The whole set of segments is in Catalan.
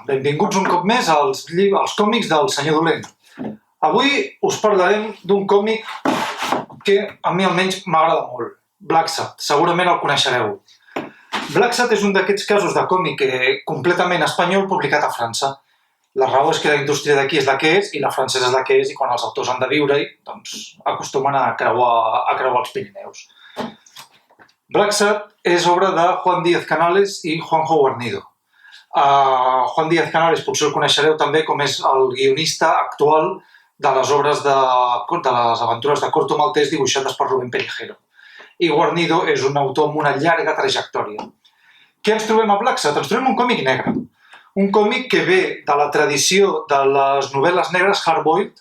benvinguts un cop més als còmics del Senyor Dolent. Avui us parlarem d'un còmic que a mi almenys m'agrada molt, Blacksad, segurament el coneixereu. Blacksad és un d'aquests casos de còmic completament espanyol publicat a França. La raó és que la indústria d'aquí és la que és i la francesa és la que és, i quan els autors han de viure-hi, doncs acostumen a creuar els Pirineus. Blacksad és obra de Juan Díaz Canales i Juanjo Guarnido. Juan Díaz Canales potser el coneixereu també com és el guionista actual de les obres de les aventures de Corto Maltès dibuixades per Rubén Peligero. I Guarnido és un autor amb una llarga trajectòria. Què ens trobem a Blacksad? Ens trobem un còmic negre. Un còmic que ve de la tradició de les novel·les negres hard-boiled,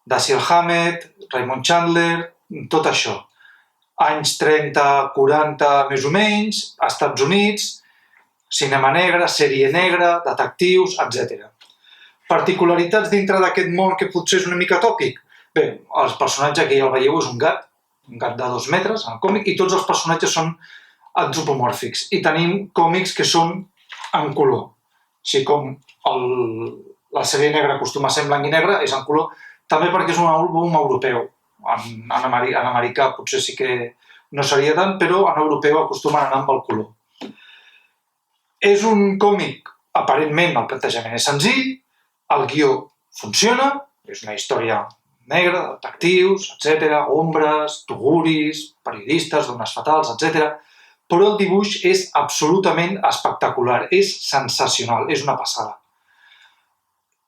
Dashiell Hammett, Raymond Chandler, tot això. Anys 30, 40, més o menys, Estats Units, cinema negre, sèrie negra, detectius, etc. Particularitats dintre d'aquest món que potser és una mica tòpic? Bé, el personatge que ja el veieu és un gat de 2 metres en el còmic, i tots els personatges són antropomòrfics. I tenim còmics que són en color. Així com la sèrie negra acostuma a ser en blanc i negre, és en color, també perquè és un àlbum europeu. En americà potser sí que no seria tant, però en europeu acostumen a anar amb el color. És un còmic, aparentment el plantejament és senzill, el guió funciona, és una història negra, detectius, etc., ombres, tuguris, periodistes, dones fatals, etc., però el dibuix és absolutament espectacular, és sensacional, és una passada.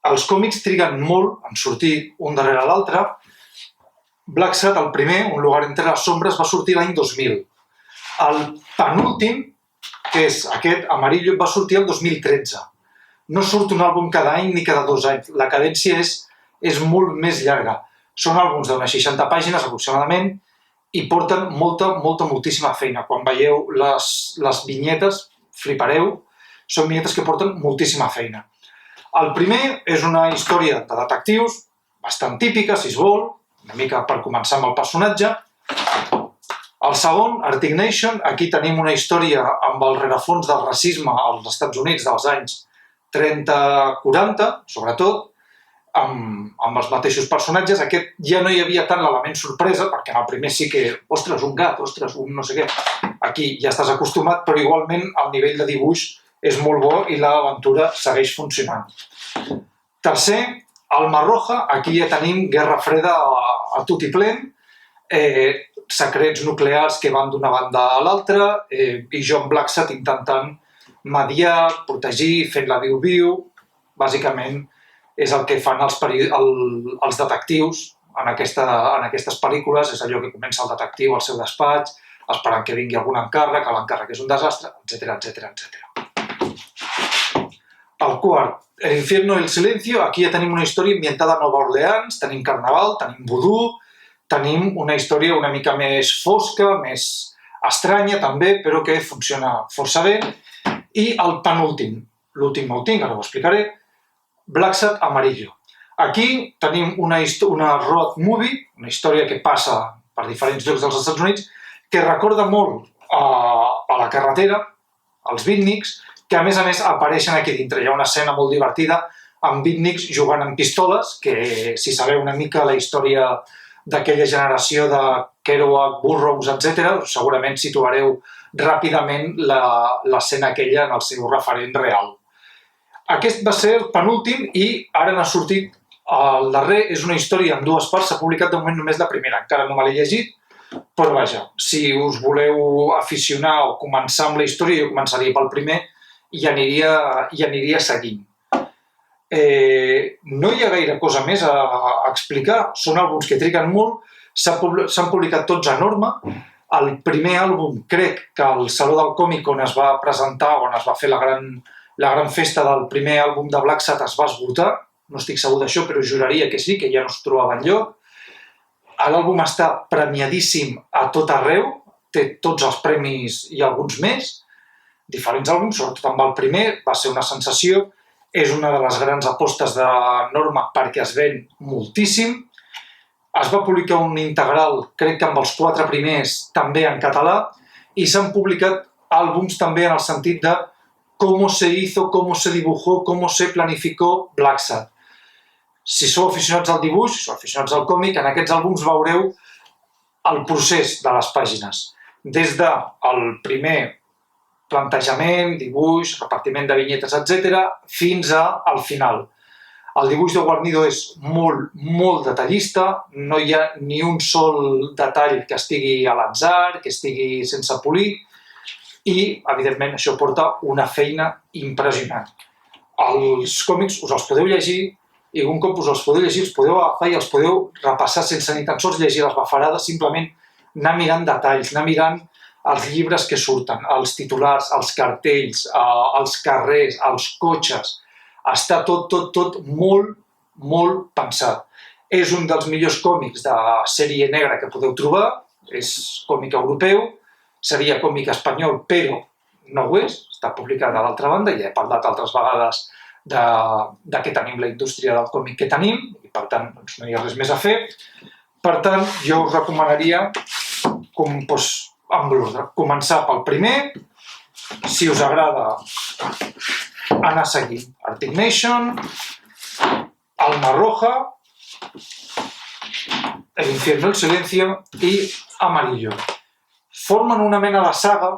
Els còmics triguen molt en sortir un darrere l'altre. Blacksad, el primer, Un lugar entre les sombres, va sortir l'any 2000. El penúltim, que és aquest, Amarillo, va sortir el 2013. No surt un àlbum cada any ni cada 2 anys. La cadència és molt més llarga. Són àlbums d'unes 60 pàgines aproximadament i porten moltíssima feina. Quan veieu les vinyetes, flipareu. Són vinyetes que porten moltíssima feina. El primer és una història de detectius, bastant típica, si es vol, una mica per començar amb el personatge. El segon, Arctic Nation, aquí tenim una història amb el rerefons del racisme als Estats Units dels anys 30-40, sobretot, amb els mateixos personatges. Aquest ja no hi havia tant l'element sorpresa, perquè en el primer sí que, ostres, un gat, ostres, un no sé què. Aquí ja estàs acostumat, però igualment el nivell de dibuix és molt bo i l'aventura segueix funcionant. Tercer, Alma Roja, aquí ja tenim Guerra Freda a tot i plen, secrets nuclears que van d'una banda a l'altra, i John Blacksad intentant mediar, protegir, fent la viu-viu. Bàsicament és el que fan els detectius en aquestes pel·lícules. És allò que comença el detectiu al seu despatx, esperant que vingui algun encàrrec, l'encàrrec és un desastre, etc. El quart, El infierno y el silencio, aquí ja tenim una història ambientada a Nova Orleans, tenim carnaval, tenim vudú, tenim una història una mica més fosca, més estranya també, però que funciona força bé. I el penúltim, l'últim no ho tinc, ara ho explicaré, Blacksad Amarillo. Aquí tenim una road movie, una història que passa per diferents llocs dels Estats Units, que recorda molt a la carretera, als beatniks, que a més apareixen aquí dintre. Hi ha una escena molt divertida amb beatniks jugant amb pistoles, que si sabeu una mica la història d'aquella generació de Kerouac, Burroughs, etc., segurament situareu ràpidament l'escena aquella en el seu referent real. Aquest va ser el penúltim i ara n'ha sortit el darrer. És una història en 2 parts, s'ha publicat de moment només la primera, encara no me l'he llegit, però vaja, si us voleu aficionar o començar amb la història, jo començaria pel primer i aniria seguint. No hi ha gaire cosa més a explicar, són àlbums que triguen molt, s'han publicat tots a Norma. El primer àlbum, crec que al Saló del Còmic on es va presentar, on es va fer la gran festa del primer àlbum de Blacksad, es va esgotar. No estic segur d'això, però juraria que sí, que ja no es trobava enlloc. L'àlbum està premiadíssim a tot arreu, té tots els premis i alguns més. Diferents àlbums, sobretot amb el primer, va ser una sensació. És una de les grans apostes de Norma perquè es ven moltíssim. Es va publicar un integral, crec que amb els 4 primers, també en català, i s'han publicat àlbums també en el sentit de cómo se hizo, cómo se dibujó, cómo se planificó Blacksad. Si sou aficionats al dibuix, si sou aficionats al còmic, en aquests àlbums veureu el procés de les pàgines. Des del primer plantejament, dibuix, repartiment de vinyetes, etc., fins al final. El dibuix de Guarnido és molt detallista, no hi ha ni un sol detall que estigui a l'atzar, que estigui sense polir, i, evidentment, això porta una feina impressionant. Els còmics us els podeu llegir i un cop us els podeu llegir, els podeu agafar i els podeu repassar sense ni tan sols llegir les bafarades, simplement anar mirant detalls, anar mirant els llibres que surten, els titulars, els cartells, els carrers, els cotxes. Està tot molt pensat. És un dels millors còmics de sèrie negra que podeu trobar, és còmic europeu, seria còmic espanyol, però no ho és, està publicat a l'altra banda, ja he parlat altres vegades de què tenim la indústria del còmic que tenim, i per tant no hi ha res més a fer. Per tant, jo us recomanaria, amb l'ordre, començar pel primer, si us agrada anar seguint Arctic Nation, Alma Roja, El infierno, el silencio i Amarillo. Formen una mena de saga,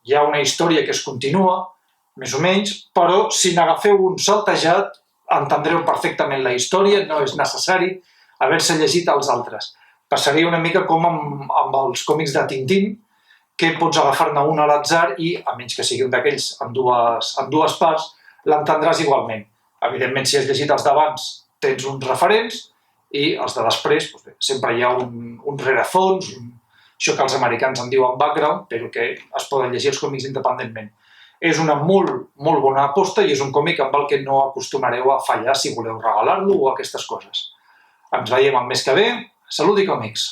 hi ha una història que es continua, més o menys, però si n'agafeu un saltejat entendreu perfectament la història, no és necessari haver-se llegit els altres. Passaria una mica com amb els còmics de Tintín, que pots agafar-ne un a l'atzar i, a menys que sigui un d'aquells en dues parts, l'entendràs igualment. Evidentment, si has llegit els d'abans, tens uns referents, i els de després, sempre hi ha un rerefons, això que els americans en diuen background, però que es poden llegir els còmics independentment. És una molt bona aposta i és un còmic amb el que no acostumareu a fallar si voleu regalar-lo o aquestes coses. Ens veiem el mes que ve. Salut i còmics!